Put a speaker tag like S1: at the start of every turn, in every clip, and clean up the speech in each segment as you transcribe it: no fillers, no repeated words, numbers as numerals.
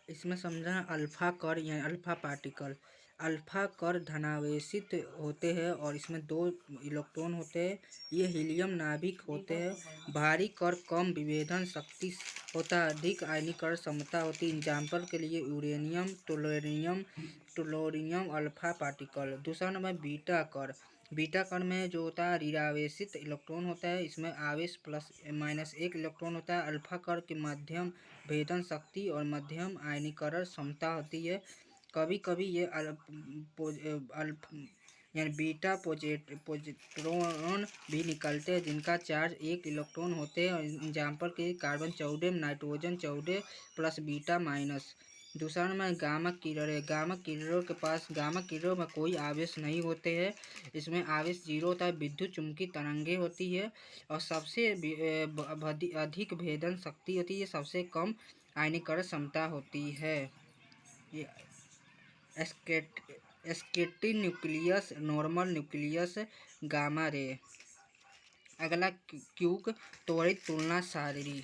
S1: इसमें समझा अल्फा कण या अल्फा पार्टिकल। अल्फा कण धनावेशित होते हैं और इसमें 2 इलेक्ट्रॉन होते हैं। ये हीलियम नाभिक होते हैं। भारी कण कम विभेदन शक्ति होता है, अधिक आयनीकरण क्षमता होती है। एग्जाम्पल के लिए यूरेनियम, टोलोरियम अल्फा पार्टिकल। दूसरा नंबर बीटा कण। बीटा कण में जो होता है ऋणावेशित इलेक्ट्रॉन होता है, इसमें आवेश +-1 इलेक्ट्रॉन होता है। अल्फा कण की मध्यम भेदन शक्ति और मध्यम आयनीकरण क्षमता होती है। कभी कभी ये यानी बीटा पॉजिट्रॉन भी निकलते हैं जिनका चार्ज 1 इलेक्ट्रॉन होते हैं। एग्जाम्पल के carbon 14, nitrogen 14 plus beta minus. दूसरा नंबर गामा किरणें। गामा किरणों के पास गामा किरणों में कोई आवेश नहीं होते हैं। इसमें आवेश 0 होता है। विद्युत चुम्बकीय तरंगे होती है और सबसे अधिक भेदन शक्ति होती है, सबसे कम आयनीकरण क्षमता होती है। ये scattering nucleus, normal nucleus, gamma ray. अगला क्यूक त्वरित तुलना सारणी।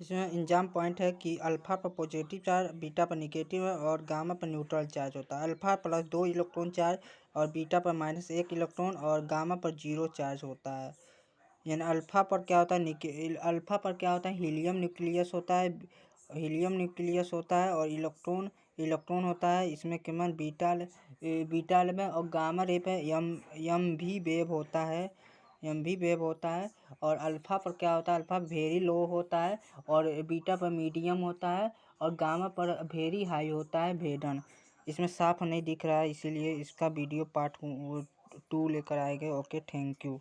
S1: इसमें एग्जाम पॉइंट है कि अल्फा पर पॉजिटिव चार्ज, बीटा पर निगेटिव है और गामा पर न्यूट्रल चार्ज होता है। अल्फा +2 इलेक्ट्रॉन चार्ज और बीटा पर -1 इलेक्ट्रॉन और गामा पर 0 चार्ज होता है। यानी अल्फा पर क्या होता है, अल्फा पर क्या होता है, हीलियम न्यूक्लियस होता है। हीलियम न्यूक्लियस होता है और इलेक्ट्रॉन होता है। इसमें केवल बीटा में और गामा रे पे एम भी वेव होता है। और अल्फा पर क्या होता है, अल्फा वेरी लो होता है और बीटा पर मीडियम होता है और गामा पर वेरी हाई होता है भेदन। इसमें साफ नहीं दिख रहा है, इसीलिए इसका वीडियो पार्ट 2 लेकर आएंगे। Okay, thank you.